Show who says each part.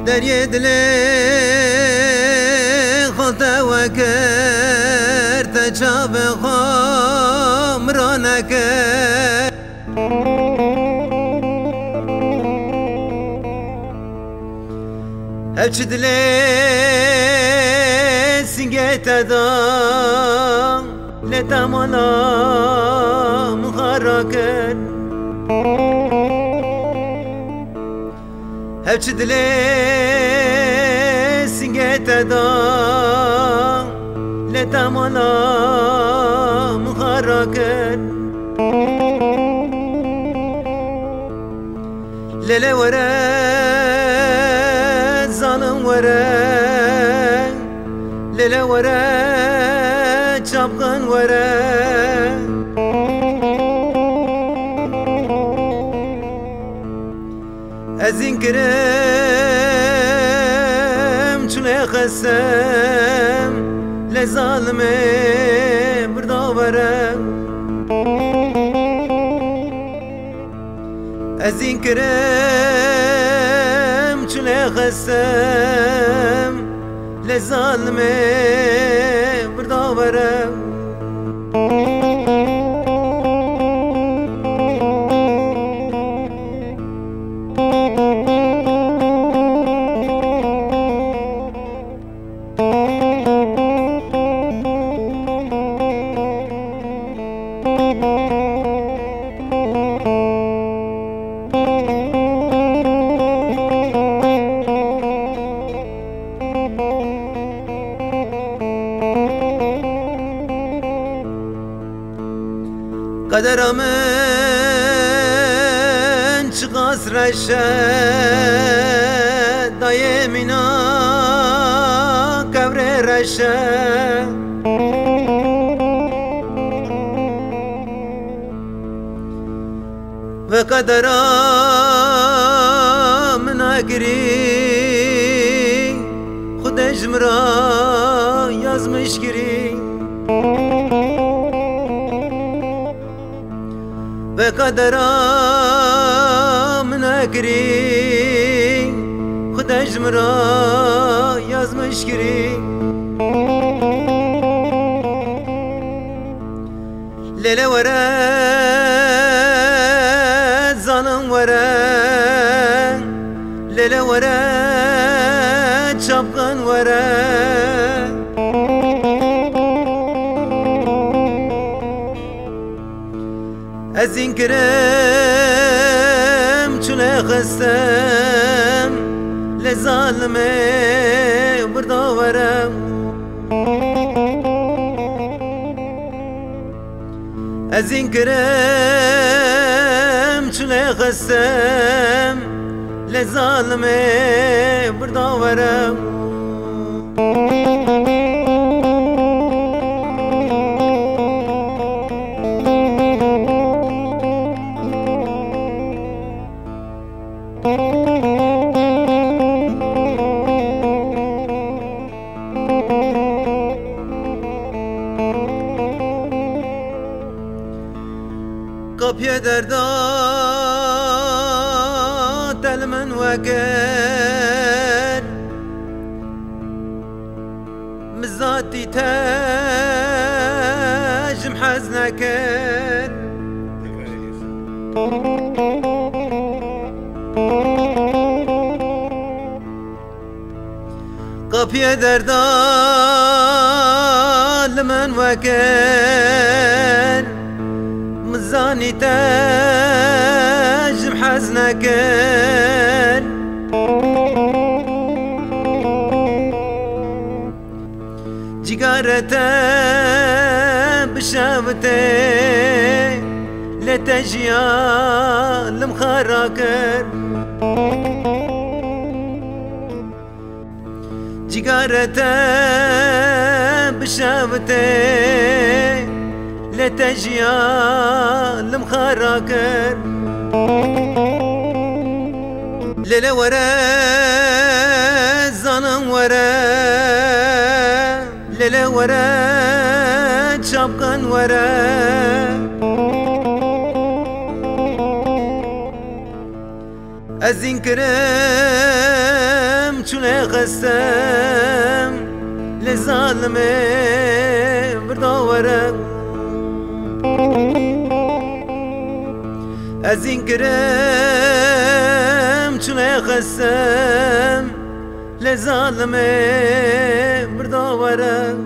Speaker 1: دریه دل خدا وکر تجاب خامرانک هفچ دل سنگت دام لدمالا مخاراکر هفچ دل سنگت دام لدمالا مخاراکر ليلة ورا ظالم ورا ليلة ورا çapkın ورا أزين كرم چونه خسم لظالمه بردا ورا أزين كرم چونه خسم لظالمه بردا ورا قدرمن چقاس رشه دایمینا کبر رشه و قدرمن اگری خودش مرا yazmış giri ve kaderam nekri Kudeş mıra yazmış giri Lele vere zanım vere Lele vere çapkın vere أزين كرم چونه خستم لظالمه بردا ورم أزين كرم چونه خستم لظالمه بردا ورم Kapıya derda telmen veker Mizzati tejm hazneker Kapıya derda telmen veker مزاني تاج محزنك جيجارته بشابته لتجيال مخراكر جيجارته بشابته لتجيال مخراكر ليلة ورا زانم ورا ليلة ورا شابكان ورا ازين كرم چونه خستم لظالمه برداورم ازين كرم چونه خستم لظالمه برداورم